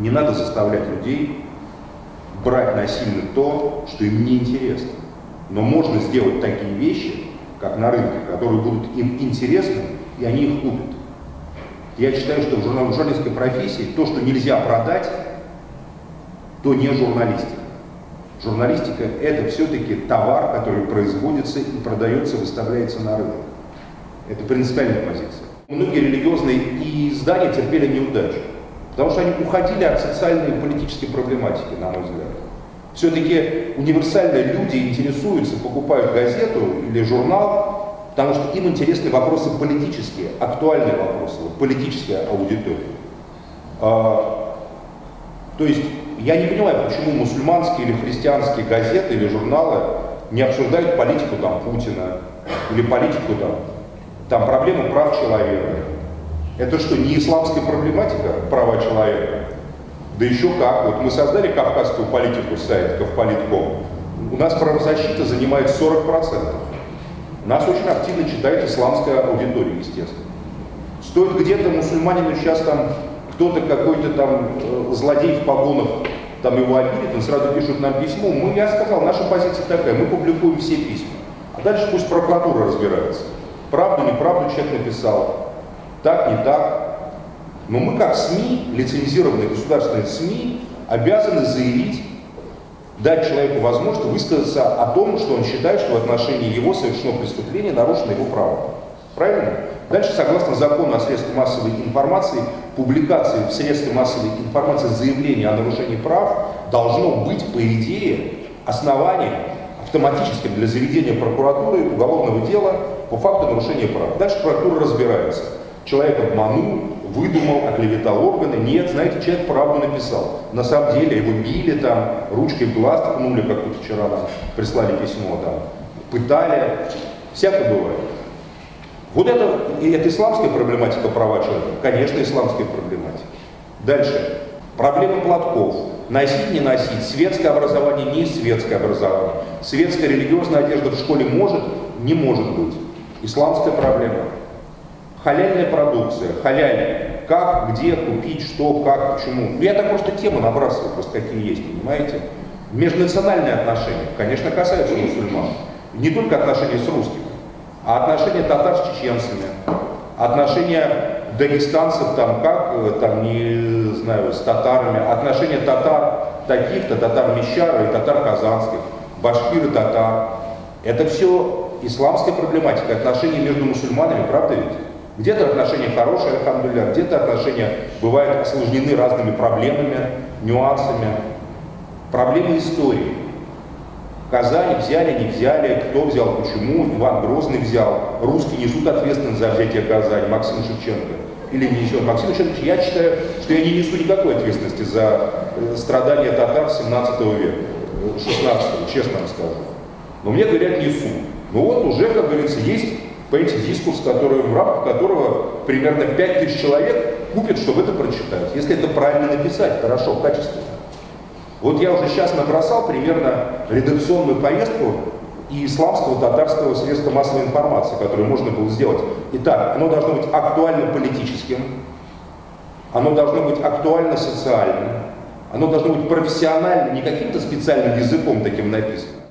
Не надо заставлять людей брать насильно то, что им не интересно. Но можно сделать такие вещи, как на рынке, которые будут им интересны, и они их купят. Я считаю, что в журналистской профессии то, что нельзя продать, то не журналистика. Журналистика – это все-таки товар, который производится и продается, выставляется на рынок. Это принципиальная позиция. Многие религиозные издания терпели неудачу, потому что они уходили от социальной и политической проблематики, на мой взгляд. Все-таки универсальные люди интересуются, покупают газету или журнал, потому что им интересны вопросы политические, актуальные вопросы, политическая аудитория. То есть я не понимаю, почему мусульманские или христианские газеты или журналы не обсуждают политику там Путина или политику там проблему прав человека. Это что, не исламская проблематика, права человека? Да еще как. Вот мы создали кавказскую политику, сайт Кавполит.ком. У нас правозащита занимает 40%. Нас очень активно читает исламская аудитория, естественно. Стоит где-то мусульманину сейчас там кто-то какой-то там злодей в погонах там его обидит, он сразу пишет нам письмо. Я сказал, наша позиция такая, мы публикуем все письма. А дальше пусть прокуратура разбирается. Правду, неправду человек написал. Так, не так. Но мы как СМИ, лицензированные государственные СМИ, обязаны заявить, дать человеку возможность высказаться о том, что он считает, что в отношении его совершено преступление, нарушено его право. Правильно? Дальше, согласно закону о средствах массовой информации, публикации в средствах массовой информации заявления о нарушении прав должно быть, по идее, основанием автоматическим для заведения прокуратуры уголовного дела по факту нарушения прав. Дальше прокуратура разбирается. Человек обманул, выдумал, оклеветал органы. Нет, знаете, человек правду написал. На самом деле его били там, ручкой в глаз ткнули, как тут вчера нам прислали письмо, там, пытали. Всякое бывает. Вот это исламская проблематика права человека? Конечно, исламская проблематика. Дальше. Проблема платков. Носить, не носить. Светское образование, не светское образование. Светская религиозная одежда в школе может, не может быть. Исламская проблема. Халяльная продукция. Халяль. Как, где купить, что, как, почему. Я так просто темы набрасываю, просто какие есть, понимаете? Межнациональные отношения, конечно, касаются мусульман. Не только отношения с русскими. А отношения татар с чеченцами, отношения дагестанцев там как, там не знаю, с татарами, отношения татар таких-то, татар Мещара и татар казанских, башкир и татар. Это все исламская проблематика, отношения между мусульманами, правда ведь? Где-то отношения хорошие, альхамдулилля, где-то отношения бывают осложнены разными проблемами, нюансами. Проблемы истории. Казань взяли, не взяли, кто взял, почему, Иван Грозный взял, русские несут ответственность за взятие Казани, Максим Шевченко, или не несет. Максим Шевченко, я считаю, что я не несу никакой ответственности за страдания татар 17 века, 16, честно вам скажу. Но мне говорят, несу. Ну вот уже, как говорится, есть, понимаете, дискурс, в рамках которого примерно 5000 человек купят, чтобы это прочитать. Если это правильно написать, хорошо, качественно. Вот я уже сейчас набросал примерно редакционную повестку и исламского, татарского средства массовой информации, которую можно было сделать. Итак, оно должно быть актуально политическим, оно должно быть актуально социальным, оно должно быть профессионально, не каким-то специальным языком таким написано.